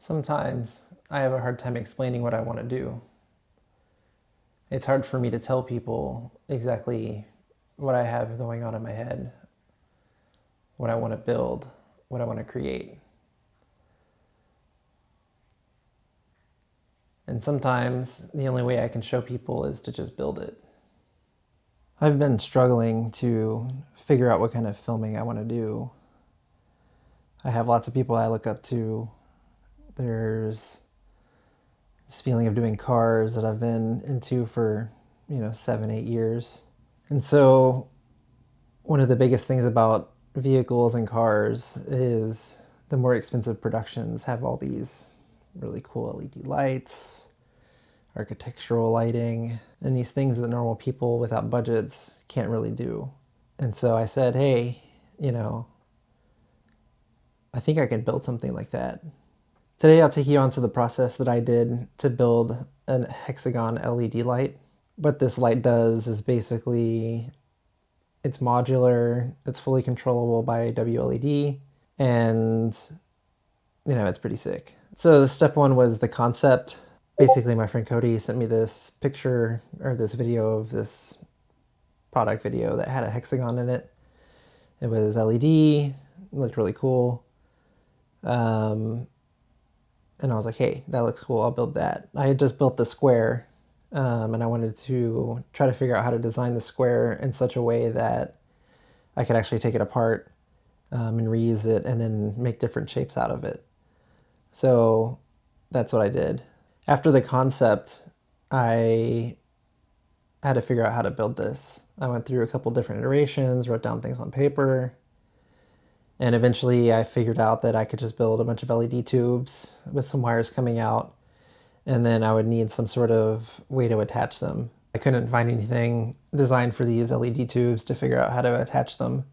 Sometimes I have a hard time explaining what I want to do. It's hard for me to tell people exactly what I have going on in my head, what I want to build, what I want to create. And sometimes the only way I can show people is to just build it. I've been struggling to figure out what kind of filming I want to do. I have lots of people I look up to. There's this feeling of doing cars that I've been into for, 7, 8 years. And so one of the biggest things about vehicles and cars is the more expensive productions have all these really cool LED lights, architectural lighting, and these things that normal people without budgets can't really do. And so I said, hey, I think I can build something like that. Today I'll take you on to the process that I did to build a hexagon LED light. What this light does is basically, it's modular, it's fully controllable by WLED, and it's pretty sick. So the step one was the concept. Basically my friend Cody sent me this picture or this video of this product video that had a hexagon in it. It was LED, it looked really cool. And I was like, hey, that looks cool, I'll build that. I had just built the square, and I wanted to try to figure out how to design the square in such a way that I could actually take it apart and reuse it and then make different shapes out of it. So that's what I did. After the concept, I had to figure out how to build this. I went through a couple different iterations, wrote down things on paper, and eventually I figured out that I could just build a bunch of LED tubes with some wires coming out, and then I would need some sort of way to attach them. I couldn't find anything designed for these LED tubes to figure out how to attach them,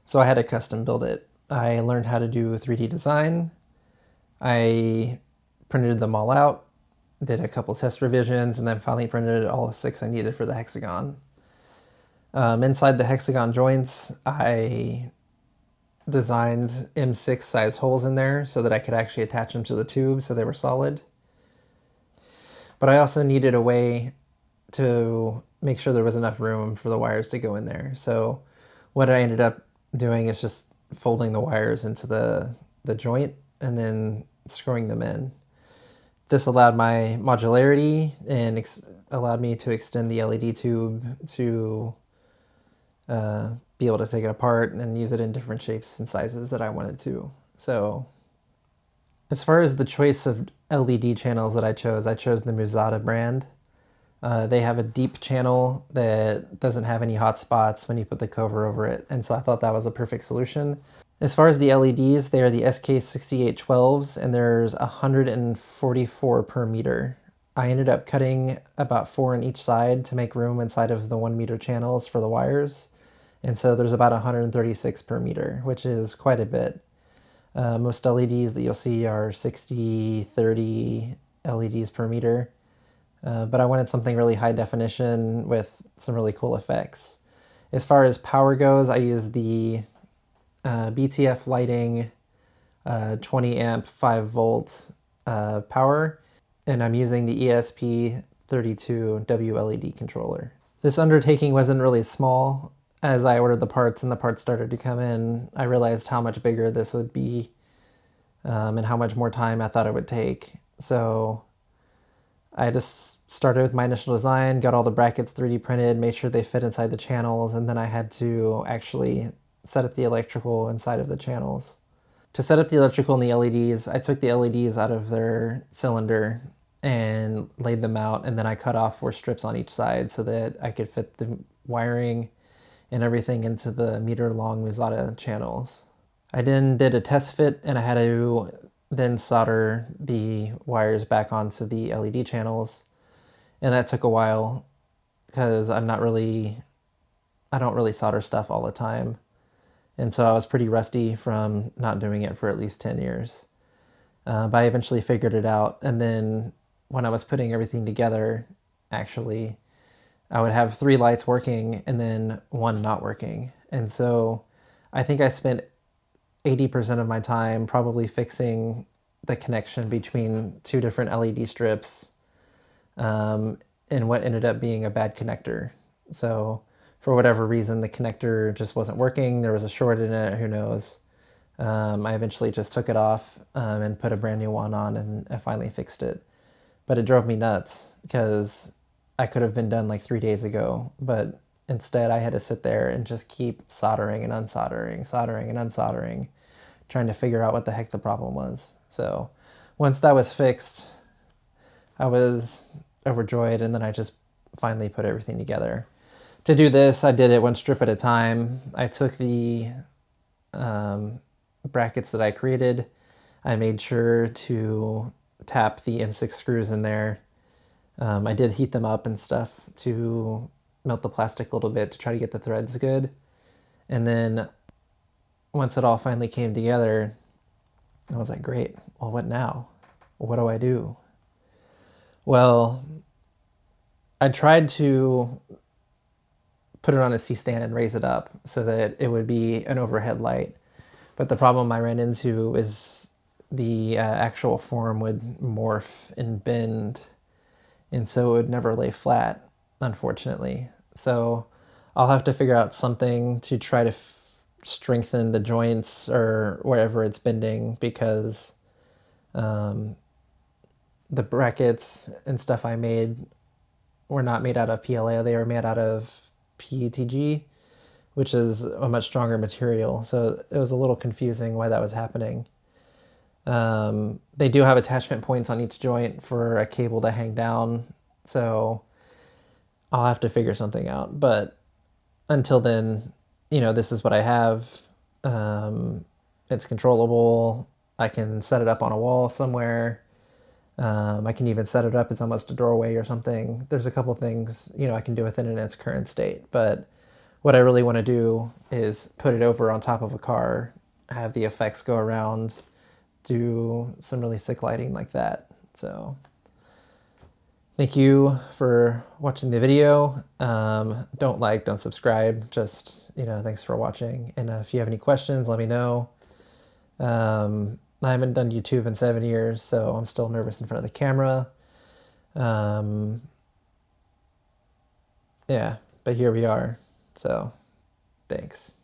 so I had to custom build it. I learned how to do 3D design. I printed them all out, did a couple test revisions, and then finally printed all of 6 I needed for the hexagon. Inside the hexagon joints, I designed M6 size holes in there so that I could actually attach them to the tube so they were solid. But I also needed a way to make sure there was enough room for the wires to go in there. So what I ended up doing is just folding the wires into the joint and then screwing them in. This allowed my modularity and allowed me to extend the LED tube to be able to take it apart and use it in different shapes and sizes that I wanted to. So as far as the choice of LED channels that I chose the Musada brand. They have a deep channel that doesn't have any hot spots when you put the cover over it, and so I thought that was a perfect solution. As far as the LEDs, they are the SK6812s, and there's 144 per meter. I ended up cutting about 4 on each side to make room inside of the 1 meter channels for the wires. And so there's about 136 per meter, which is quite a bit. Most LEDs that you'll see are 60, 30 LEDs per meter. But I wanted something really high definition with some really cool effects. As far as power goes, I used the BTF lighting 20 amp 5 volt power, and I'm using the ESP32 WLED controller. This undertaking wasn't really small. As I ordered the parts and the parts started to come in, I realized how much bigger this would be and how much more time I thought it would take. So I just started with my initial design, got all the brackets 3D printed, made sure they fit inside the channels, and then I had to actually set up the electrical inside of the channels. To set up the electrical in the LEDs, I took the LEDs out of their cylinder and laid them out, and then I cut off 4 strips on each side so that I could fit the wiring and everything into the meter-long Musada channels. I then did a test fit, and I had to then solder the wires back onto the LED channels, and that took a while because I don't really solder stuff all the time, and so I was pretty rusty from not doing it for at least 10 years. But I eventually figured it out, and then when I was putting everything together, actually, I would have 3 lights working and then 1 not working. And so I think I spent 80% of my time probably fixing the connection between two different LED strips, and what ended up being a bad connector. So for whatever reason, the connector just wasn't working. There was a short in it, who knows. I eventually just took it off and put a brand new one on, and I finally fixed it. But it drove me nuts because I could have been done like 3 days ago, but instead I had to sit there and just keep soldering and unsoldering, soldering and unsoldering, trying to figure out what the heck the problem was. So once that was fixed, I was overjoyed, and then I just finally put everything together. To do this, I did it one strip at a time. I took the brackets that I created. I made sure to tap the M6 screws in there. I did heat them up and stuff to melt the plastic a little bit to try to get the threads good. And then once it all finally came together, I was like, great, well, what now? What do I do? Well, I tried to put it on a C-stand and raise it up so that it would be an overhead light. But the problem I ran into is the actual form would morph and bend, and so it would never lay flat, unfortunately. So I'll have to figure out something to try to strengthen the joints or wherever it's bending, because the brackets and stuff I made were not made out of PLA. They were made out of PETG, which is a much stronger material. So it was a little confusing why that was happening. They do have attachment points on each joint for a cable to hang down, so I'll have to figure something out. But until then, you know, this is what I have. It's controllable. I can set it up on a wall somewhere. I can even set it up as almost a doorway or something. There's a couple things, you know, I can do with it in its current state. But what I really want to do is put it over on top of a car, have the effects go around, do some really sick lighting like that. So thank you for watching the video. Don't like, don't subscribe, just, you know, thanks for watching. And if you have any questions, let me know. I haven't done YouTube in 7 years, so I'm still nervous in front of the camera. Yeah, but here we are. So thanks.